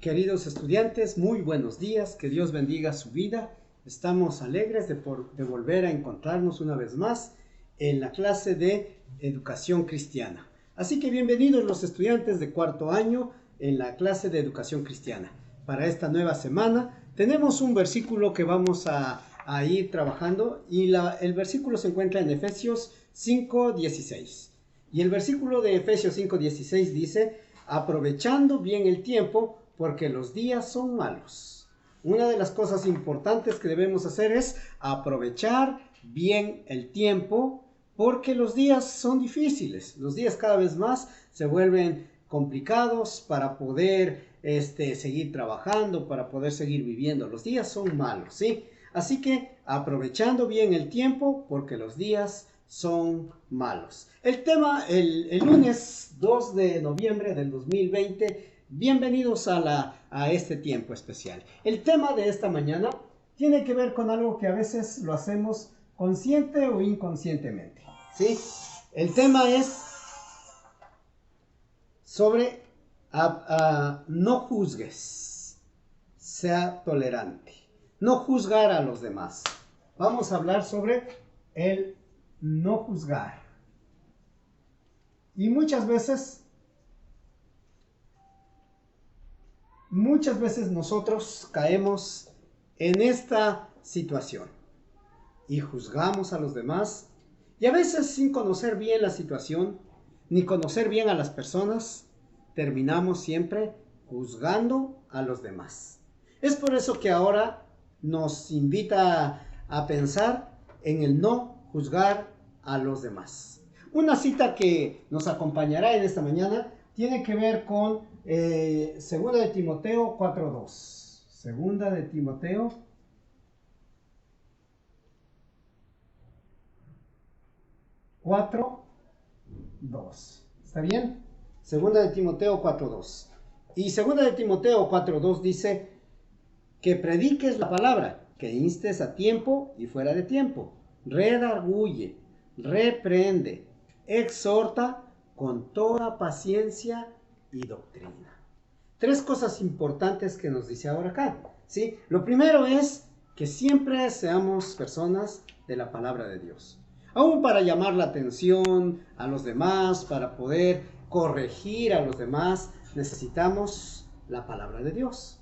Queridos estudiantes, muy buenos días, que Dios bendiga su vida. Estamos alegres de volver a encontrarnos una vez más en la clase de Educación Cristiana. Así que bienvenidos los estudiantes de cuarto año en la clase de Educación Cristiana. Para esta nueva semana tenemos un versículo que vamos a ir trabajando y el versículo se encuentra en Efesios 5:16. Y el versículo de Efesios 5:16 dice: aprovechando bien el tiempo, porque los días son malos. Una de las cosas importantes que debemos hacer es aprovechar bien el tiempo, porque los días son difíciles. Los días cada vez más se vuelven complicados para poder seguir trabajando, para poder seguir viviendo. Los días son malos, ¿sí? Así que aprovechando bien el tiempo, porque los días son malos. El tema, el lunes 2 de noviembre del 2020, bienvenidos a este tiempo especial. El tema de esta mañana tiene que ver con algo que a veces lo hacemos consciente o inconscientemente, ¿sí? El tema es sobre no juzgues, sea tolerante, no juzgar a los demás. Vamos a hablar sobre el no juzgar. Y muchas veces nosotros caemos en esta situación y juzgamos a los demás, y a veces sin conocer bien la situación ni conocer bien a las personas, terminamos siempre juzgando a los demás. Es por eso que ahora nos invita a pensar en el no juzgar a los demás. Una cita que nos acompañará en esta mañana tiene que ver con Segunda de Timoteo 4:2. Segunda de Timoteo 4:2. ¿Está bien? Segunda de Timoteo 4:2. Y Segunda de Timoteo 4:2 dice que prediques la palabra, que instes a tiempo y fuera de tiempo, redarguye, reprende, exhorta con toda paciencia y doctrina. Tres cosas importantes que nos dice ahora acá, ¿sí? Lo primero es que siempre seamos personas de la palabra de Dios. Aún para llamar la atención a los demás, para poder corregir a los demás, necesitamos la palabra de Dios.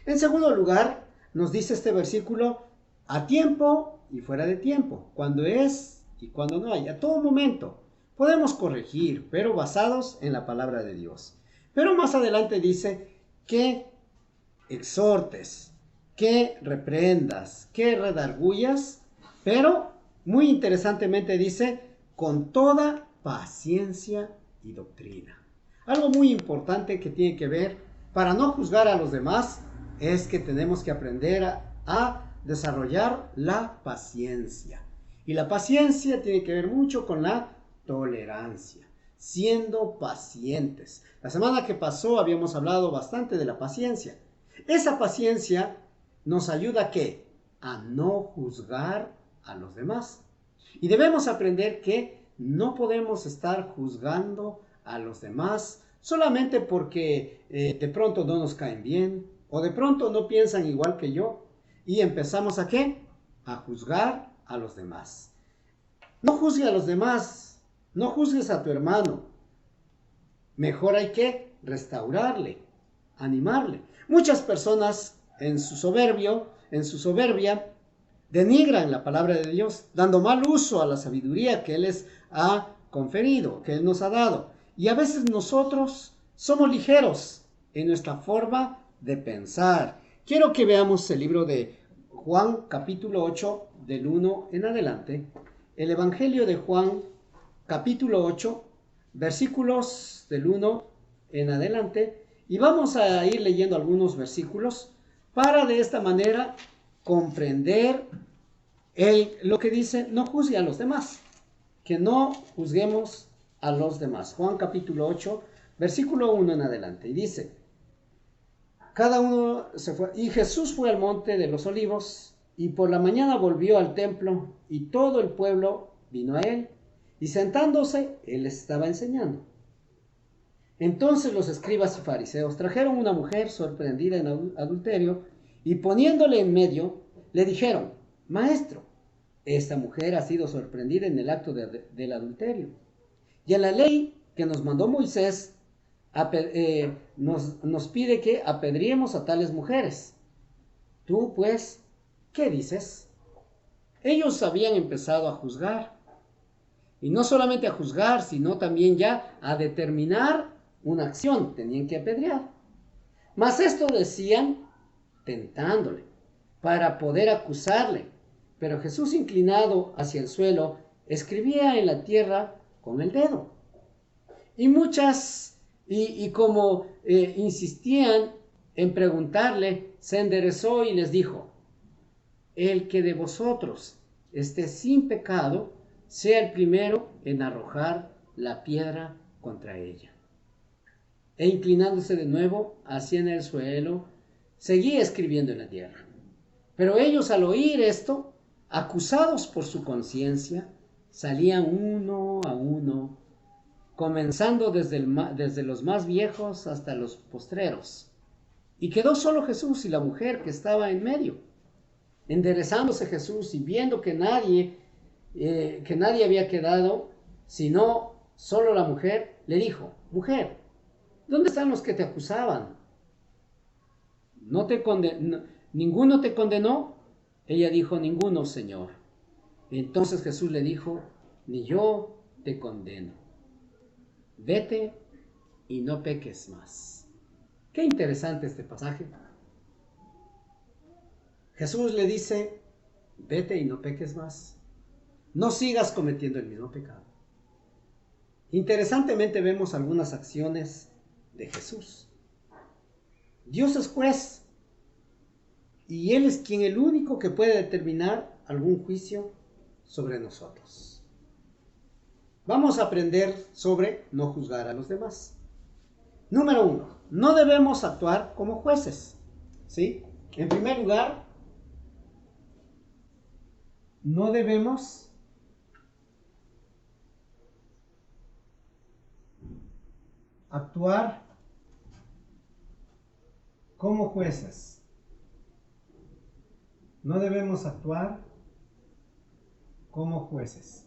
En segundo lugar, nos dice este versículo, a tiempo y fuera de tiempo, cuando es y cuando no hay, a todo momento. Podemos corregir, pero basados en la palabra de Dios. Pero más adelante dice que exhortes, que reprendas, que redarguyas, pero muy interesantemente dice con toda paciencia y doctrina. Algo muy importante que tiene que ver para no juzgar a los demás es que tenemos que aprender a desarrollar la paciencia. Y la paciencia tiene que ver mucho con la tolerancia, siendo pacientes. La semana que pasó habíamos hablado bastante de la paciencia. Esa paciencia nos ayuda ¿a qué? A no juzgar a los demás. Y debemos aprender que no podemos estar juzgando a los demás solamente porque de pronto no nos caen bien o de pronto no piensan igual que yo y empezamos ¿a qué? A juzgar a los demás. No juzgue a los demás. No juzgues a tu hermano. Mejor hay que restaurarle, animarle. Muchas personas en su soberbia, denigran la palabra de Dios, dando mal uso a la sabiduría que Él les ha conferido, que Él nos ha dado. Y a veces nosotros somos ligeros en nuestra forma de pensar. Quiero que veamos el libro de Juan, capítulo 8, del 1 en adelante. El Evangelio de Juan, capítulo 8, versículos del 1 en adelante, y vamos a ir leyendo algunos versículos para de esta manera comprender lo que dice, no juzgue a los demás, que no juzguemos a los demás. Juan capítulo 8, versículo 1 en adelante, y dice, cada uno se fue, y Jesús fue al monte de los olivos, y por la mañana volvió al templo, y todo el pueblo vino a él, y sentándose, él les estaba enseñando. Entonces los escribas y fariseos trajeron una mujer sorprendida en adulterio y poniéndole en medio, le dijeron: Maestro, esta mujer ha sido sorprendida en el acto del adulterio. Y en la ley que nos mandó Moisés, nos pide que apedriemos a tales mujeres. Tú, pues, ¿qué dices? Ellos habían empezado a juzgar. Y no solamente a juzgar, sino también ya a determinar una acción. Tenían que apedrear. Mas esto decían tentándole, para poder acusarle. Pero Jesús, inclinado hacia el suelo, escribía en la tierra con el dedo. Y como insistían en preguntarle, se enderezó y les dijo: el que de vosotros esté sin pecado, sea el primero en arrojar la piedra contra ella. E inclinándose de nuevo hacia el suelo, seguía escribiendo en la tierra. Pero ellos, al oír esto, acusados por su conciencia, salían uno a uno, comenzando desde los más viejos hasta los postreros. Y quedó solo Jesús y la mujer que estaba en medio. Enderezándose Jesús y viendo que nadie había quedado, sino solo la mujer, le dijo: Mujer, ¿dónde están los que te acusaban? ¿Ninguno te condenó? Ella dijo: Ninguno, Señor. Entonces Jesús le dijo: Ni yo te condeno. Vete y no peques más. Qué interesante este pasaje. Jesús le dice: vete y no peques más. No sigas cometiendo el mismo pecado. Interesantemente vemos algunas acciones de Jesús. Dios es juez y Él es el único que puede determinar algún juicio sobre nosotros. Vamos a aprender sobre no juzgar a los demás. Número 1. No debemos actuar como jueces. ¿Sí? En primer lugar, no debemos actuar como jueces. No debemos actuar como jueces.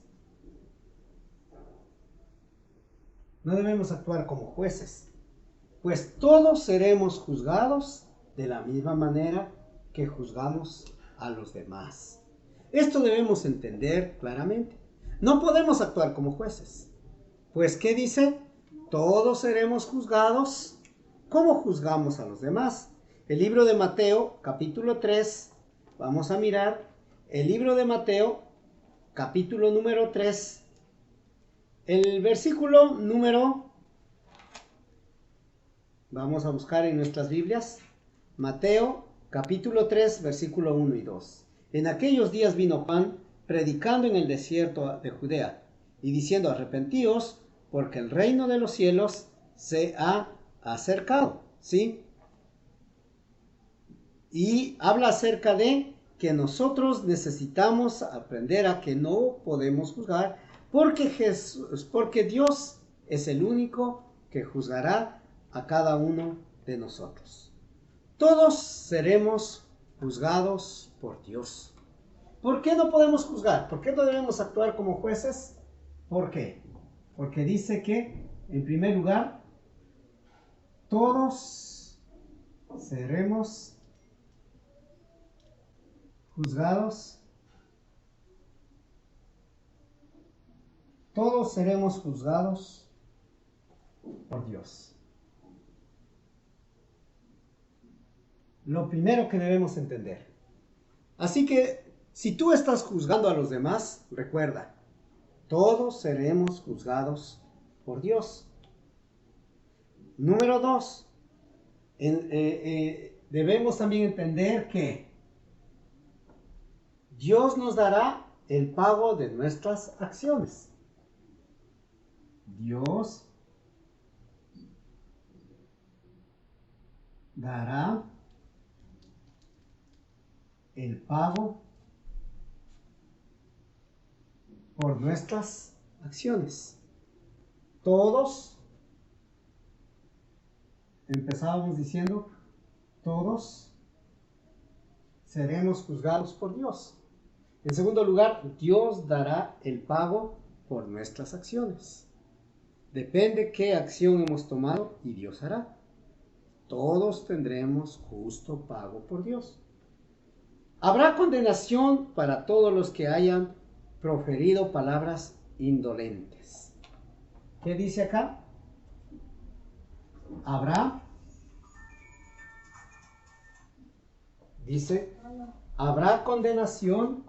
No debemos actuar como jueces, pues todos seremos juzgados de la misma manera que juzgamos a los demás. Esto debemos entender claramente. No podemos actuar como jueces, pues ¿qué dice? Todos seremos juzgados como juzgamos a los demás. El libro de Mateo, capítulo 3, vamos a mirar el libro de Mateo, capítulo número 3, el versículo número, vamos a buscar en nuestras Biblias, Mateo, capítulo 3, versículo 1 y 2. En aquellos días vino Juan, predicando en el desierto de Judea, y diciendo: arrepentíos, porque el reino de los cielos se ha acercado. ¿Sí? Y habla acerca de que nosotros necesitamos aprender a que no podemos juzgar, porque Dios es el único que juzgará a cada uno de nosotros. Todos seremos juzgados por Dios. ¿Por qué no podemos juzgar? ¿Por qué no debemos actuar como jueces? ¿Por qué? Porque dice que, en primer lugar, todos seremos juzgados. Todos seremos juzgados por Dios. Lo primero que debemos entender. Así que, si tú estás juzgando a los demás, recuerda, todos seremos juzgados por Dios. Número 2, debemos también entender que Dios nos dará el pago de nuestras acciones. Dios dará el pago por nuestras acciones. Todos empezábamos diciendo, todos seremos juzgados por Dios. En segundo lugar, Dios dará el pago por nuestras acciones. Depende qué acción hemos tomado y Dios hará. Todos tendremos justo pago por Dios. Habrá condenación para todos los que hayan proferido palabras indolentes. ¿Qué dice acá? Habrá condenación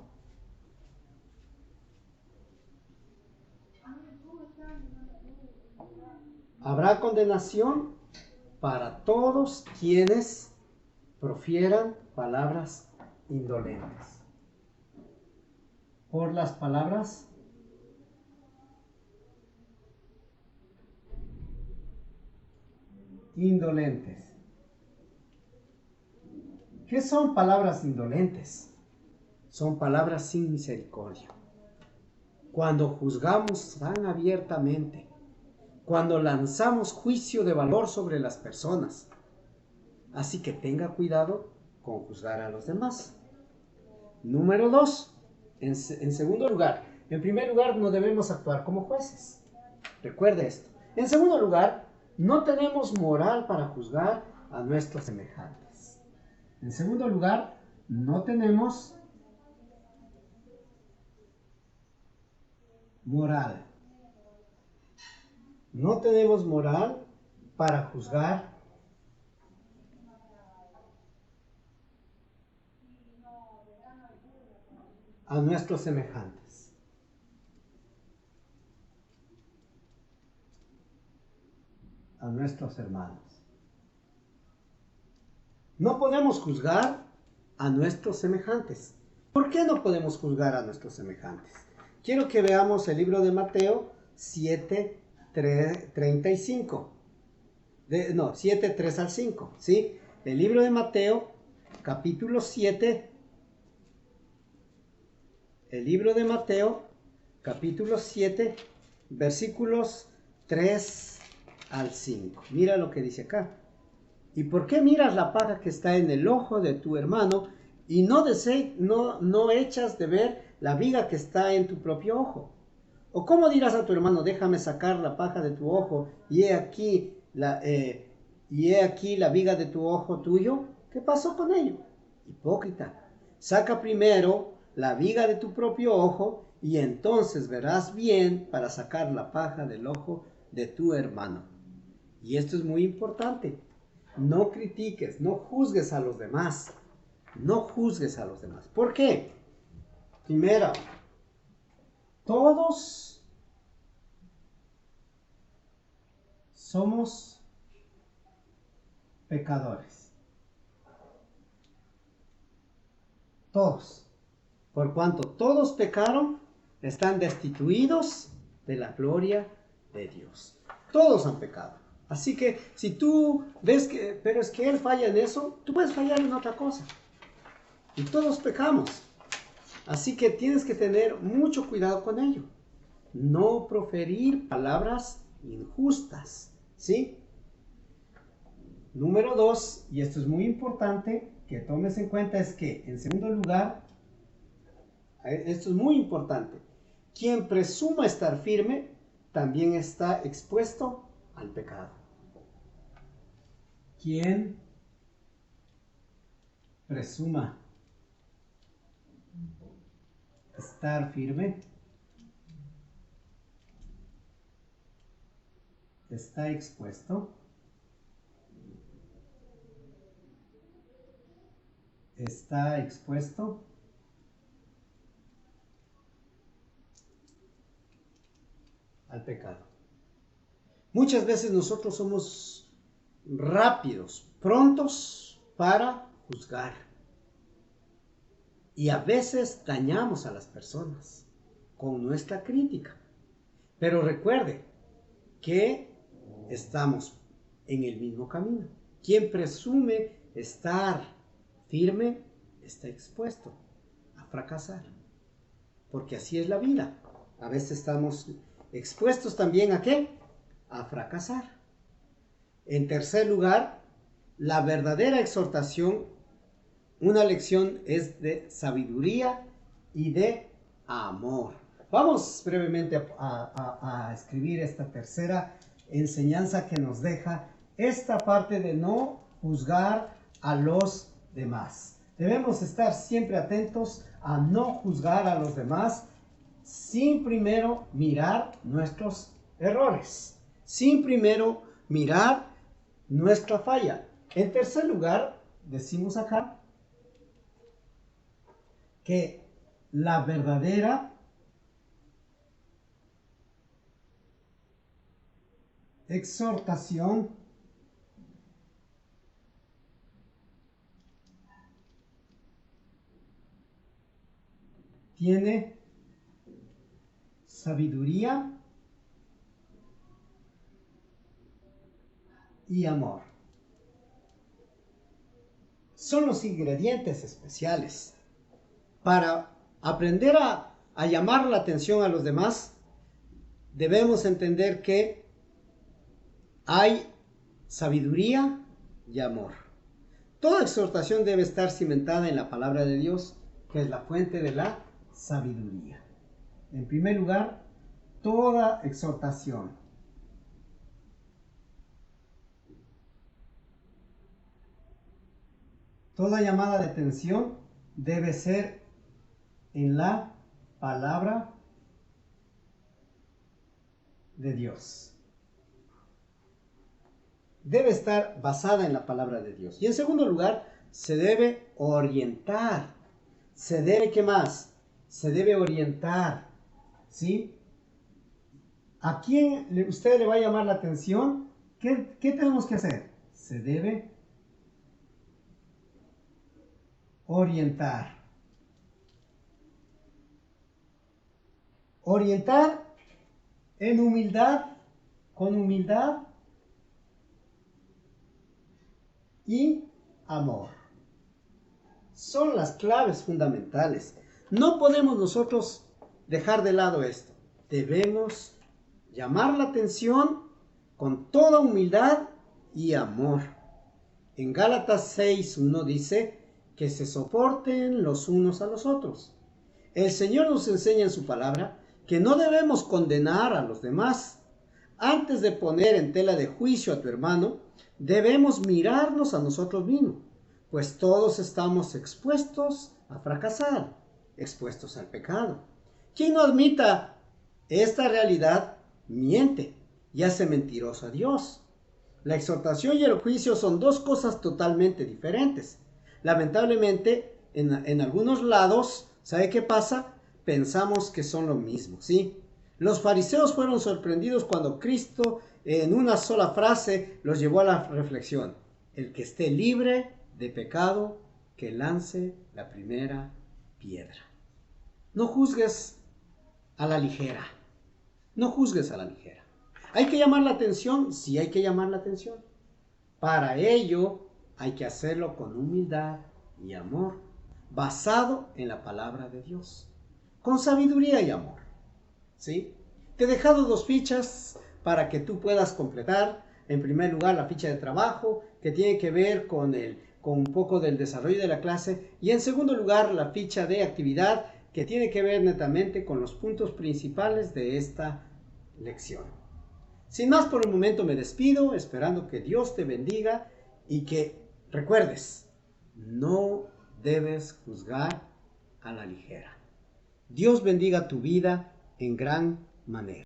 para todos quienes profieran palabras indolentes. Por las palabras indolentes. ¿Qué son palabras indolentes? Son palabras sin misericordia. Cuando juzgamos tan abiertamente, cuando lanzamos juicio de valor sobre las personas. Así que tenga cuidado con juzgar a los demás. Número 2, en segundo lugar, en primer lugar no debemos actuar como jueces. Recuerde esto. En segundo lugar, no tenemos moral para juzgar a nuestros semejantes. En segundo lugar, no tenemos moral. No tenemos moral para juzgar a nuestros semejantes. A nuestros hermanos. No podemos juzgar a nuestros semejantes. ¿Por qué no podemos juzgar a nuestros semejantes? Quiero que veamos el libro de Mateo 7:35. 7, 3 al 5. ¿Sí? El libro de Mateo, capítulo 7. El libro de Mateo, capítulo 7, versículos 3 al 5. Mira lo que dice acá. ¿Y por qué miras la paja que está en el ojo de tu hermano y no echas de ver la viga que está en tu propio ojo? ¿O cómo dirás a tu hermano, déjame sacar la paja de tu ojo y he aquí la viga de tu ojo tuyo? ¿Qué pasó con ello? Hipócrita, saca primero la viga de tu propio ojo y entonces verás bien para sacar la paja del ojo de tu hermano. Y esto es muy importante. No critiques, no juzgues a los demás. No juzgues a los demás. ¿Por qué? Primero, todos somos pecadores. Todos. Por cuanto todos pecaron, están destituidos de la gloria de Dios. Todos han pecado. Así que si tú ves pero es que él falla en eso, tú puedes fallar en otra cosa. Y todos pecamos. Así que tienes que tener mucho cuidado con ello. No proferir palabras injustas. ¿Sí? Número 2, y esto es muy importante que tomes en cuenta, es que en segundo lugar, esto es muy importante, quien presuma estar firme también está expuesto al pecado. Quien presuma estar firme está expuesto al pecado. Muchas veces nosotros somos rápidos, prontos para juzgar. Y a veces dañamos a las personas con nuestra crítica. Pero recuerde que estamos en el mismo camino. Quien presume estar firme está expuesto a fracasar. Porque así es la vida. A veces estamos expuestos también ¿a qué? A fracasar. En tercer lugar, la verdadera exhortación, una lección, es de sabiduría y de amor. Vamos brevemente a escribir esta tercera enseñanza que nos deja esta parte de no juzgar a los demás. Debemos estar siempre atentos a no juzgar a los demás sin primero mirar nuestros errores, sin primero mirar nuestra falla. En tercer lugar, decimos acá que la verdadera exhortación tiene sabiduría y amor. Son los ingredientes especiales para aprender a llamar la atención a los demás. Debemos entender que hay sabiduría y amor. Toda exhortación debe estar cimentada en la palabra de Dios, que es la fuente de la sabiduría. En primer lugar, toda exhortación toda llamada de atención debe ser en la palabra de Dios. Debe estar basada en la palabra de Dios. Y en segundo lugar, se debe orientar. Se debe, ¿qué más? Se debe orientar. ¿Sí? ¿A quién usted le va a llamar la atención? ¿Qué tenemos que hacer? Se debe orientar. Orientar en humildad, con humildad y amor. Son las claves fundamentales. No podemos nosotros dejar de lado esto. Debemos llamar la atención con toda humildad y amor. En Gálatas 6:1 dice que se soporten los unos a los otros. El Señor nos enseña en su palabra que no debemos condenar a los demás. Antes de poner en tela de juicio a tu hermano, debemos mirarnos a nosotros mismos, pues todos estamos expuestos a fracasar, expuestos al pecado. Quien no admita esta realidad miente y hace mentiroso a Dios. La exhortación y el juicio son dos cosas totalmente diferentes. Lamentablemente, en algunos lados, ¿sabe qué pasa? Pensamos que son lo mismo, ¿sí? Los fariseos fueron sorprendidos cuando Cristo, en una sola frase, los llevó a la reflexión. El que esté libre de pecado, que lance la primera piedra. No juzgues a la ligera. No juzgues a la ligera. ¿Hay que llamar la atención? Sí, hay que llamar la atención. Para ello, hay que hacerlo con humildad y amor, basado en la palabra de Dios, con sabiduría y amor. ¿Sí? Te he dejado 2 fichas para que tú puedas completar. En primer lugar, la ficha de trabajo, que tiene que ver con un poco del desarrollo de la clase. Y en segundo lugar, la ficha de actividad, que tiene que ver netamente con los puntos principales de esta lección. Sin más por el momento me despido, esperando que Dios te bendiga y que recuerdes, no debes juzgar a la ligera. Dios bendiga tu vida en gran manera.